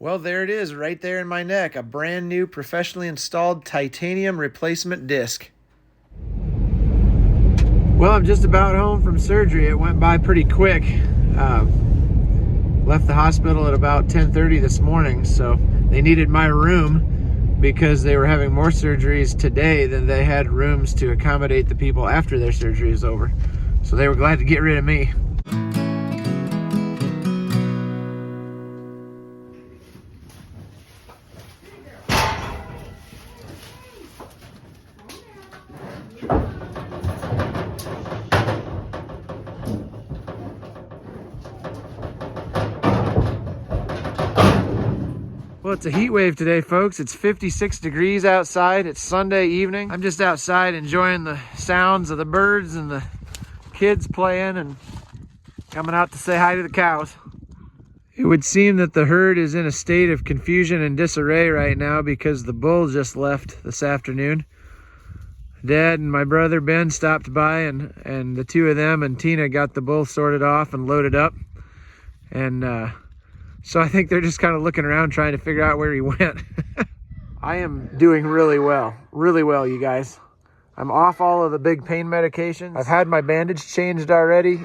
Well, there it is, right there in my neck, a brand new professionally installed titanium replacement disc. Well, I'm just about home from surgery. It went by pretty quick. Left the hospital at about 10:30 this morning, so they needed my room because they were having more surgeries today than they had rooms to accommodate the people after their surgery is over. So they were glad to get rid of me. Well, it's a heat wave today, folks. It's 56 degrees outside. It's Sunday evening. I'm just outside enjoying the sounds of the birds and the kids playing and coming out to say hi to the cows. It would seem that the herd is in a state of confusion and disarray right now because the bull just left this afternoon. Dad and my brother Ben stopped by and the two of them and Tina got the bull sorted off and loaded up. And so I think they're just kind of looking around trying to figure out where he went. I am doing really well, you guys. I'm off all of the big pain medications. I've had my bandage changed already.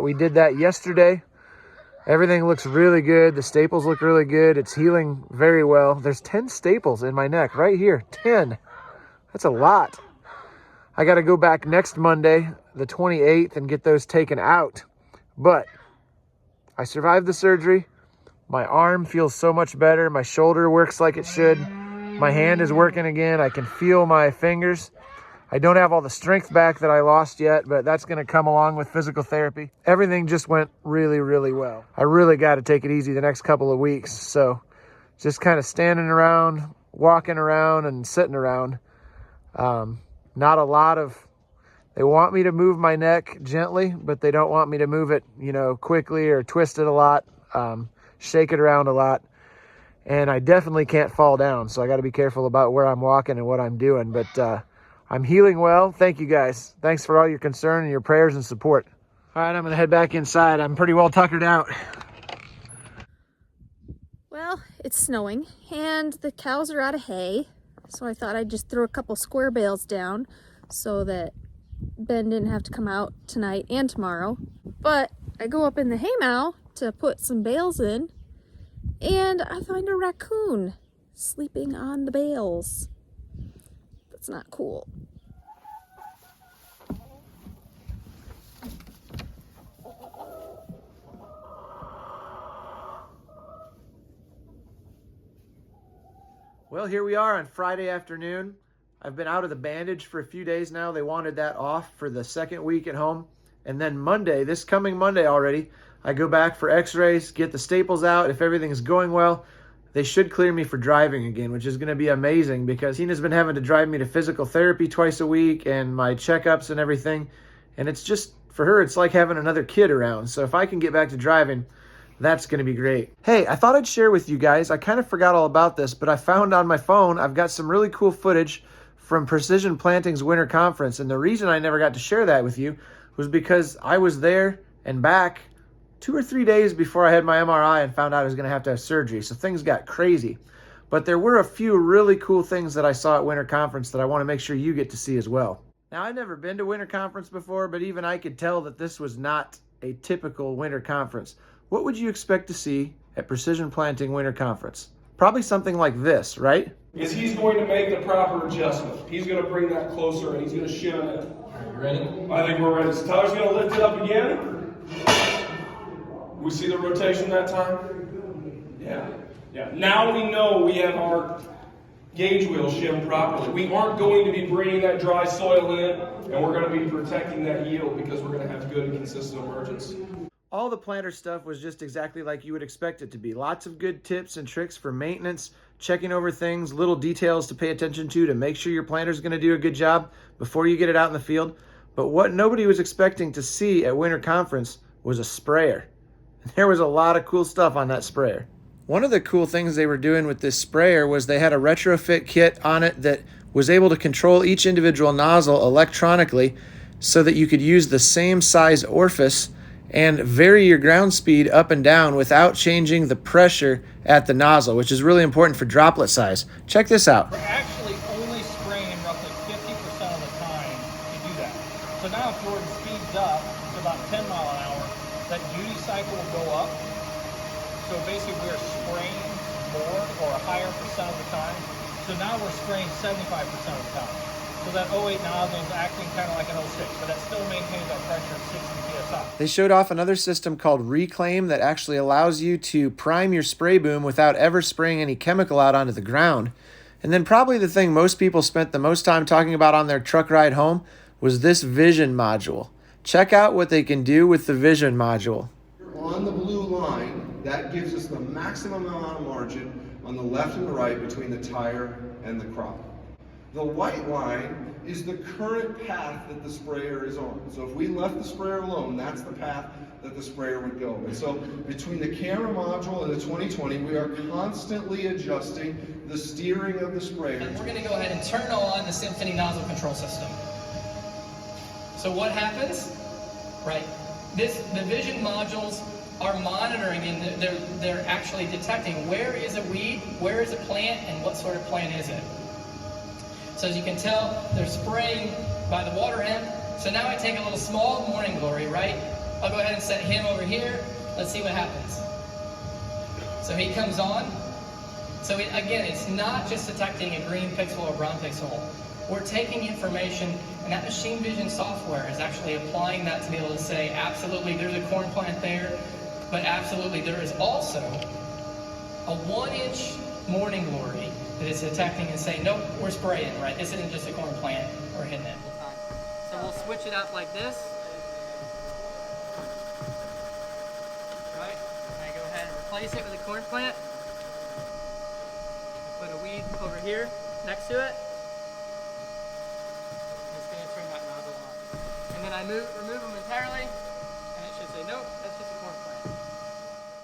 We did that yesterday. Everything looks really good. The staples look really good. It's healing very well. There's 10 staples in my neck right here, 10. That's a lot. I got to go back next Monday, the 28th, and get those taken out. But I survived the surgery. My arm feels so much better. My shoulder works like it should. My hand is working again. I can feel my fingers. I don't have all the strength back that I lost yet, but that's going to come along with physical therapy. Everything just went really, really well. I really got to take it easy the next couple of weeks. So just kind of standing around, walking around, and sitting around. Not a lot of... They want me to move my neck gently, but they don't want me to move it, quickly or twist it a lot. Shake it around a lot, and I definitely can't fall down, so I got to be careful about where I'm walking and what I'm doing, but I'm healing well. Thank you guys. Thanks for all your concern and your prayers and support. All right, I'm gonna head back inside. I'm pretty well tuckered out. Well, it's snowing and the cows are out of hay, so I thought I'd just throw a couple square bales down so that Ben didn't have to come out tonight and tomorrow. But I go up in the hay mow to put some bales in, and I find a raccoon sleeping on the bales. That's not cool. Well, here we are on Friday afternoon. I've been out of the bandage for a few days now. They wanted that off for the second week at home. And then Monday, this coming Monday already, I go back for x-rays, get the staples out. If everything is going well, they should clear me for driving again, which is going to be amazing because Tina's been having to drive me to physical therapy twice a week and my checkups and everything. And it's just, for her, it's like having another kid around. So if I can get back to driving, that's going to be great. Hey, I thought I'd share with you guys. I kind of forgot all about this, but I found on my phone, I've got some really cool footage from Precision Planting's winter conference. And the reason I never got to share that with you was because I was there and back 2 or 3 days before I had my MRI and found out I was going to have surgery. So things got crazy. But there were a few really cool things that I saw at winter conference that I want to make sure you get to see as well. Now, I've never been to winter conference before, but even I could tell that this was not a typical winter conference. What would you expect to see at Precision Planting winter conference? Probably something like this, right? Is he's going to make the proper adjustment. He's going to bring that closer and he's going to shim it. Are you ready? I think we're ready. So Tyler's going to lift it up again. We see the rotation that time? Yeah. Now we know we have our gauge wheel shimmed properly. We aren't going to be bringing that dry soil in, and we're going to be protecting that yield because we're going to have good and consistent emergence. All the planter stuff was just exactly like you would expect it to be. Lots of good tips and tricks for maintenance, checking over things, little details to pay attention to make sure your planter's going to do a good job before you get it out in the field. But what nobody was expecting to see at winter conference was a sprayer. There was a lot of cool stuff on that sprayer. One of the cool things they were doing with this sprayer was they had a retrofit kit on it that was able to control each individual nozzle electronically so that you could use the same size orifice and vary your ground speed up and down without changing the pressure at the nozzle, which is really important for droplet size. Check this out. We're actually only spraying roughly 50% of the time to do that. So now if Jordan speeds up to about 10 mile an hour, that duty cycle will go up. So basically we're spraying more or a higher percent of the time. So now we're spraying 75% of the time. So that 08 nozzle is acting kind of like an 06, but that still maintains our pressure of 60 psi. They showed off another system called Reclaim that actually allows you to prime your spray boom without ever spraying any chemical out onto the ground. And then probably the thing most people spent the most time talking about on their truck ride home was this Vision module. Check out what they can do with the Vision module. On the blue line, that gives us the maximum amount of margin on the left and the right between the tire and the crop. The white line is the current path that the sprayer is on. So if we left the sprayer alone, that's the path that the sprayer would go. And so between the camera module and the 2020, we are constantly adjusting the steering of the sprayer. And we're going to go ahead and turn on the Symphony nozzle control system. So what happens? Right, the Vision modules are monitoring and they're actually detecting where is a weed, where is a plant, and what sort of plant is it. So as you can tell, they're spraying by the water hemp. So now I take a little small Morning Glory, right? I'll go ahead and set him over here. Let's see what happens. So he comes on. So again, it's not just detecting a green pixel or brown pixel. We're taking information, and that machine vision software is actually applying that to be able to say, absolutely, there's a corn plant there, but absolutely, there is also a 1-inch Morning Glory that is detecting and saying, nope, we're spraying, right? This isn't just a corn plant, we're hitting it. So we'll switch it up like this. Right? And I go ahead and replace it with a corn plant. Put a weed over here next to it. It's going to turn that nozzle on. And then I remove them entirely, and it should say, nope, that's just a corn plant.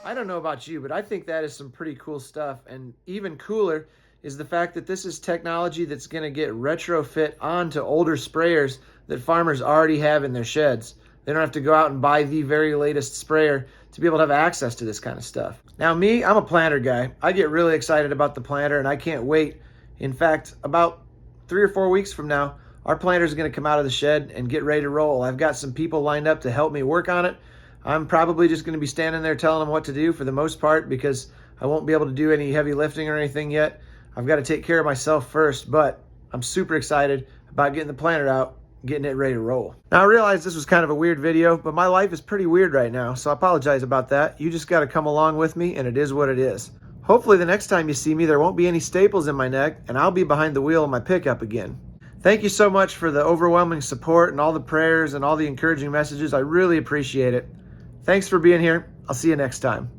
I don't know about you, but I think that is some pretty cool stuff. And even cooler is the fact that this is technology that's going to get retrofit onto older sprayers that farmers already have in their sheds. They don't have to go out and buy the very latest sprayer to be able to have access to this kind of stuff. Now me, I'm a planter guy. I get really excited about the planter and I can't wait. In fact, about 3 or 4 weeks from now, our planter is going to come out of the shed and get ready to roll. I've got some people lined up to help me work on it. I'm probably just going to be standing there telling them what to do for the most part because I won't be able to do any heavy lifting or anything yet. I've got to take care of myself first, but I'm super excited about getting the planter out, getting it ready to roll. Now I realize this was kind of a weird video, but my life is pretty weird right now, so I apologize about that. You just got to come along with me, and it is what it is. Hopefully the next time you see me, there won't be any staples in my neck, and I'll be behind the wheel of my pickup again. Thank you so much for the overwhelming support and all the prayers and all the encouraging messages. I really appreciate it. Thanks for being here. I'll see you next time.